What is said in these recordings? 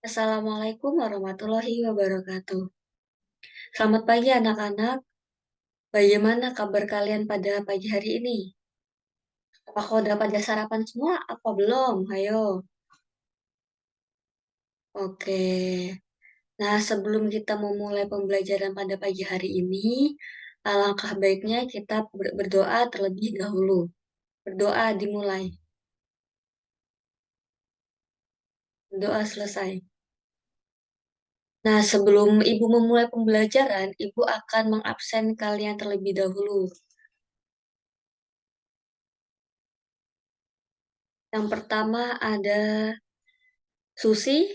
Assalamualaikum warahmatullahi wabarakatuh. Selamat pagi anak-anak. Bagaimana kabar kalian pada pagi hari ini? Apakah udah pada sarapan semua? Apa belum? Ayo. Oke. Nah, sebelum kita memulai pembelajaran pada pagi hari ini, alangkah baiknya kita berdoa terlebih dahulu. Berdoa dimulai. Doa selesai. Nah, sebelum Ibu memulai pembelajaran, Ibu akan mengabsen kalian terlebih dahulu. Yang pertama ada Susi,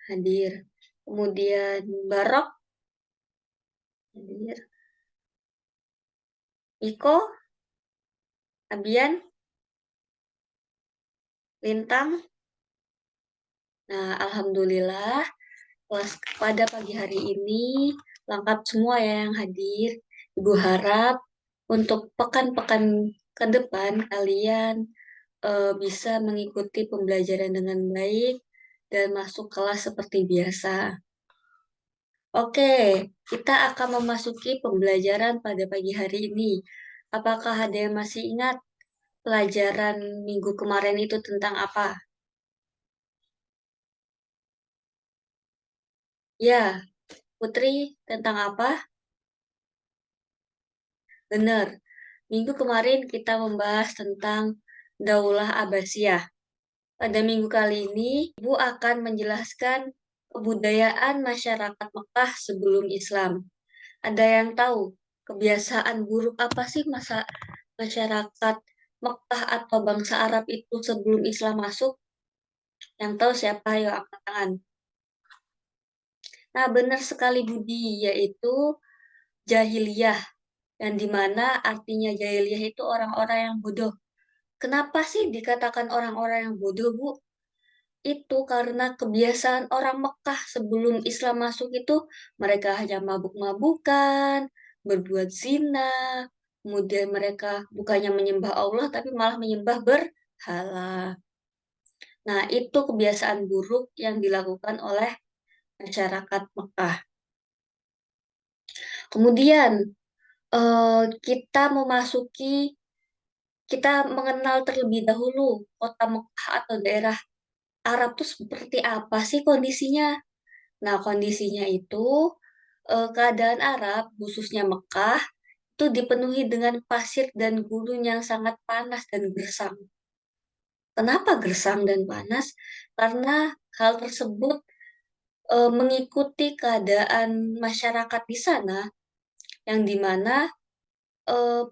hadir. Kemudian Barok, hadir. Iko, Abian, Lintang. Nah, alhamdulillah kelas pada pagi hari ini lengkap semua ya yang hadir. Ibu harap untuk pekan-pekan ke depan kalian bisa mengikuti pembelajaran dengan baik dan masuk kelas seperti biasa. Oke, kita akan memasuki pembelajaran pada pagi hari ini. Apakah ada yang masih ingat pelajaran minggu kemarin itu tentang apa? Ya, Putri, tentang apa? Benar. Minggu kemarin kita membahas tentang Daulah Abbasiyah. Pada minggu kali ini, Ibu akan menjelaskan kebudayaan masyarakat Mekah sebelum Islam. Ada yang tahu kebiasaan buruk apa sih masyarakat Mekah atau bangsa Arab itu sebelum Islam masuk? Yang tahu siapa? Ayo angkat tangan. Nah, benar sekali Budi, yaitu jahiliyah, yang dimana artinya jahiliyah itu orang-orang yang bodoh. Kenapa sih dikatakan orang-orang yang bodoh, Bu? Itu karena kebiasaan orang Mekah sebelum Islam masuk itu mereka hanya mabuk-mabukan, berbuat zina, kemudian mereka bukannya menyembah Allah tapi malah menyembah berhala. Nah, itu kebiasaan buruk yang dilakukan oleh masyarakat Mekah. Kemudian kita kita mengenal terlebih dahulu kota Mekah atau daerah Arab itu seperti apa sih kondisinya? Nah, kondisinya itu keadaan Arab, khususnya Mekah, itu dipenuhi dengan pasir dan gurun yang sangat panas dan gersang. Kenapa gersang dan panas? Karena hal tersebut mengikuti keadaan masyarakat di sana, yang dimana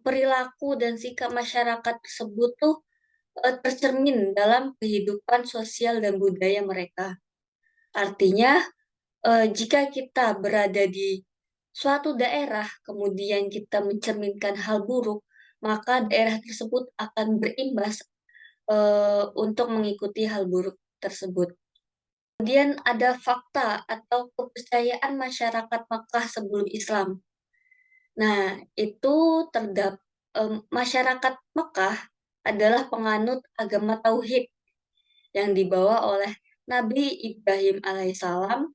perilaku dan sikap masyarakat tersebut tuh tercermin dalam kehidupan sosial dan budaya mereka. Artinya, jika kita berada di suatu daerah, kemudian kita mencerminkan hal buruk, maka daerah tersebut akan berimbas untuk mengikuti hal buruk tersebut. Kemudian ada fakta atau kepercayaan masyarakat Makkah sebelum Islam. Nah, itu masyarakat Mekah adalah penganut agama Tauhid yang dibawa oleh Nabi Ibrahim alaihissalam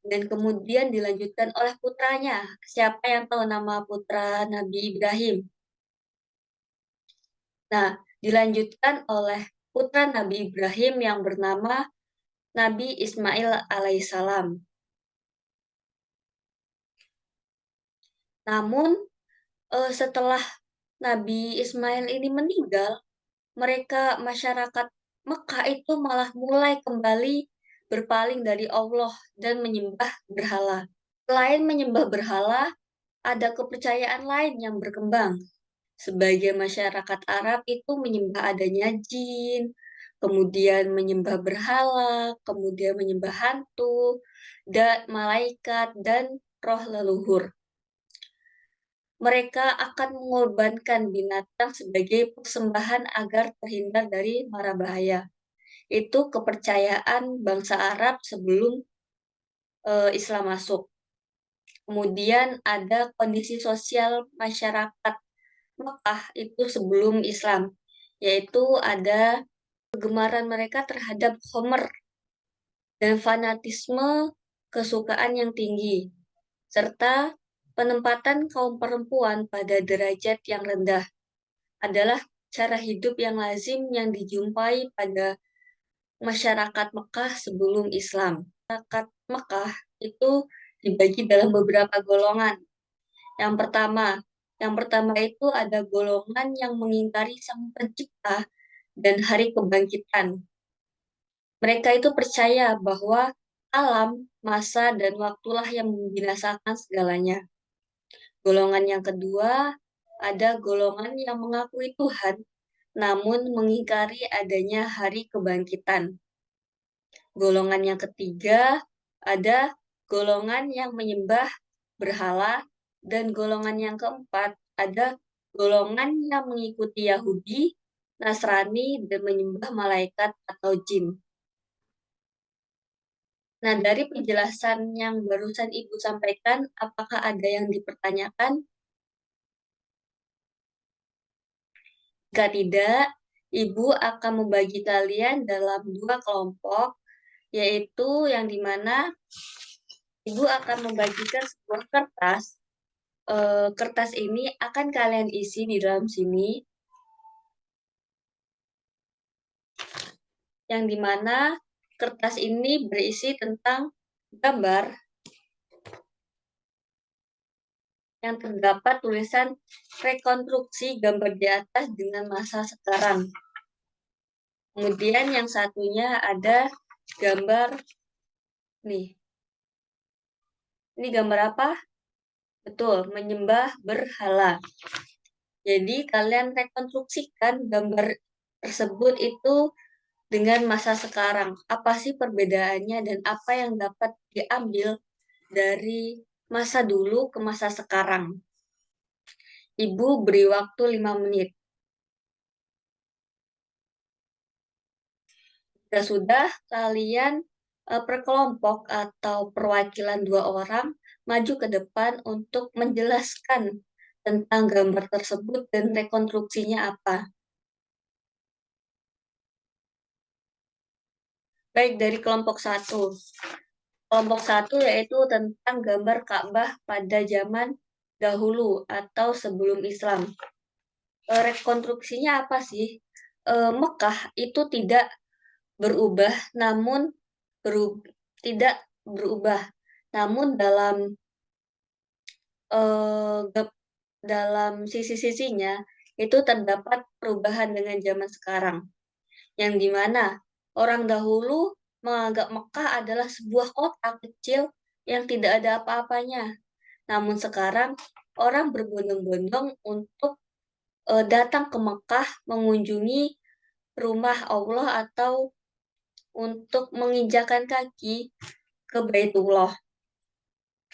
dan kemudian dilanjutkan oleh putranya. Siapa yang tahu nama putra Nabi Ibrahim? Nah, dilanjutkan oleh putra Nabi Ibrahim yang bernama Nabi Ismail alaihissalam. Namun, setelah Nabi Ismail ini meninggal, masyarakat Mekah itu malah mulai kembali berpaling dari Allah dan menyembah berhala. Selain menyembah berhala, ada kepercayaan lain yang berkembang. Sebagai masyarakat Arab itu menyembah adanya jin, kemudian menyembah berhala, kemudian menyembah hantu, dan malaikat, dan roh leluhur. Mereka akan mengorbankan binatang sebagai persembahan agar terhindar dari mara bahaya. Itu kepercayaan bangsa Arab sebelum Islam masuk. Kemudian ada kondisi sosial masyarakat Mekah itu sebelum Islam, yaitu ada kegemaran mereka terhadap Homer. dan fanatisme kesukaan yang tinggi, serta penempatan kaum perempuan pada derajat yang rendah adalah cara hidup yang lazim yang dijumpai pada masyarakat Mekah sebelum Islam. Masyarakat Mekah itu dibagi dalam beberapa golongan. Yang pertama itu ada golongan yang mengingkari Sang Pencipta dan hari kebangkitan. Mereka itu percaya bahwa alam, masa, dan waktulah yang membinasakan segalanya. Golongan yang kedua, ada golongan yang mengakui Tuhan, namun mengingkari adanya hari kebangkitan. Golongan yang ketiga, ada golongan yang menyembah berhala, dan golongan yang keempat, ada golongan yang mengikuti Yahudi, Nasrani, dan menyembah malaikat atau jin. Nah, dari penjelasan yang barusan Ibu sampaikan, apakah ada yang dipertanyakan? Jika tidak, Ibu akan membagi kalian dalam dua kelompok, yaitu yang dimana Ibu akan membagikan sebuah kertas. Kertas ini akan kalian isi di dalam sini, yang dimana kertas ini berisi tentang gambar yang terdapat tulisan rekonstruksi gambar di atas dengan masa sekarang. Kemudian yang satunya ada gambar nih. Ini gambar apa? Betul, menyembah berhala. Jadi kalian rekonstruksikan gambar tersebut itu dengan masa sekarang. Apa sih perbedaannya dan apa yang dapat diambil dari masa dulu ke masa sekarang? Ibu beri waktu 5 menit. Sudah kalian per kelompok atau perwakilan 2 orang maju ke depan untuk menjelaskan tentang gambar tersebut dan rekonstruksinya apa. Baik, dari kelompok 1. Kelompok 1 yaitu tentang gambar Ka'bah pada zaman dahulu atau sebelum Islam. Rekonstruksinya apa sih? Mekah itu tidak berubah, namun tidak berubah. Namun dalam sisi-sisinya itu terdapat perubahan dengan zaman sekarang, yang dimana orang dahulu menganggap Mekah adalah sebuah kota kecil yang tidak ada apa-apanya. Namun sekarang orang berbondong-bondong untuk datang ke Mekah mengunjungi rumah Allah atau untuk menginjakan kaki ke Baitullah.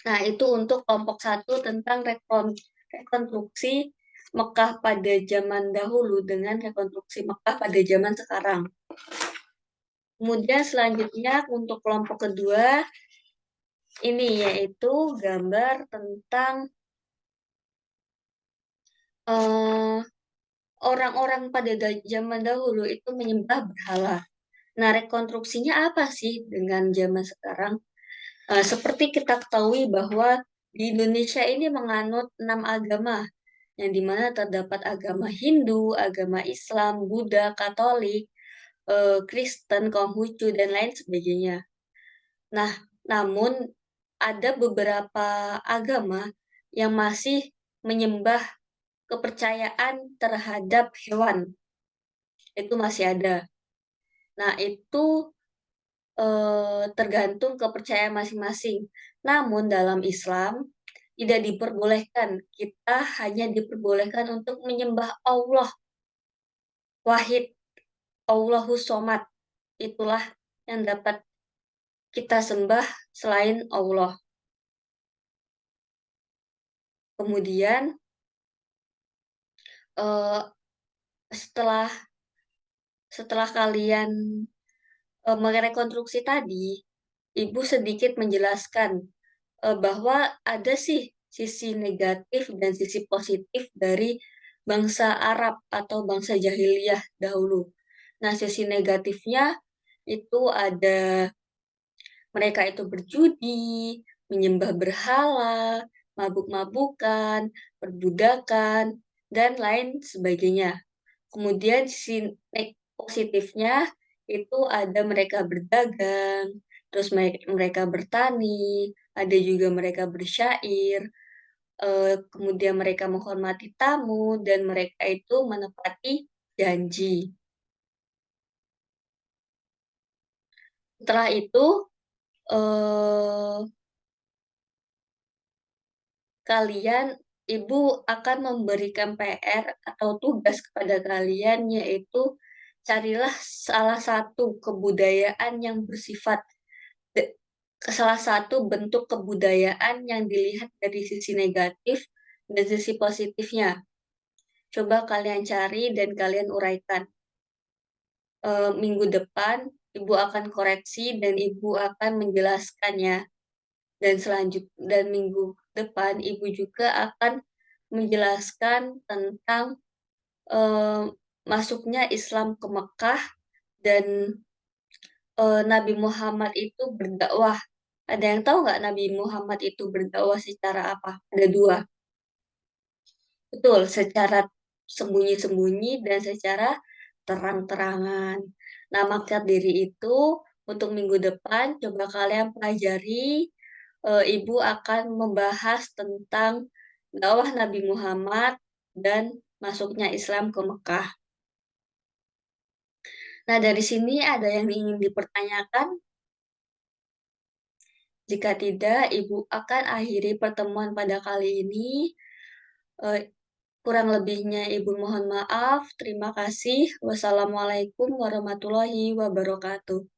Nah, itu untuk kelompok 1 tentang rekonstruksi Mekah pada zaman dahulu dengan rekonstruksi Mekah pada zaman sekarang. Kemudian selanjutnya untuk kelompok kedua, ini yaitu gambar tentang orang-orang pada zaman dahulu itu menyembah berhala. Nah, rekonstruksinya apa sih dengan zaman sekarang? Seperti kita ketahui bahwa di Indonesia ini menganut 6 agama, yang dimana terdapat agama Hindu, agama Islam, Buddha, Katolik, Kristen, Konghucu, dan lain sebagainya. Nah, namun ada beberapa agama yang masih menyembah kepercayaan terhadap hewan. Itu masih ada. Nah, itu tergantung kepercayaan masing-masing. Namun dalam Islam tidak diperbolehkan. Kita hanya diperbolehkan untuk menyembah Allah Wahid, Allahus Somad. Itulah yang dapat kita sembah selain Allah. Kemudian setelah kalian merekonstruksi tadi, Ibu sedikit menjelaskan bahwa ada sih sisi negatif dan sisi positif dari bangsa Arab atau bangsa jahiliyah dahulu. Nah, sisi negatifnya itu ada Mereka itu berjudi, menyembah berhala, mabuk-mabukan, perbudakan, dan lain sebagainya. Kemudian sisi positifnya itu ada mereka berdagang, terus mereka bertani, ada juga mereka bersyair, kemudian mereka menghormati tamu, dan mereka itu menepati janji. Setelah itu, eee, kalian ibu akan memberikan PR atau tugas kepada kalian, yaitu carilah salah satu kebudayaan yang bersifat de salah satu bentuk kebudayaan yang dilihat dari sisi negatif dan sisi positifnya. Coba kalian cari dan kalian uraikan. Minggu depan ibu akan koreksi dan ibu akan menjelaskannya. Dan minggu depan ibu juga akan menjelaskan tentang, eee, masuknya Islam ke Mekah dan, Nabi Muhammad itu berdakwah. Ada yang tahu nggak Nabi Muhammad itu berdakwah secara apa? Ada 2. Betul, secara sembunyi-sembunyi dan secara terang-terangan. Nah, maka dari itu, untuk minggu depan coba kalian pelajari, Ibu akan membahas tentang dakwah Nabi Muhammad dan masuknya Islam ke Mekah. Nah, dari sini ada yang ingin dipertanyakan? Jika tidak, Ibu akan akhiri pertemuan pada kali ini. Eee, Kurang lebihnya Ibu mohon maaf. Terima kasih. Wassalamualaikum warahmatullahi wabarakatuh.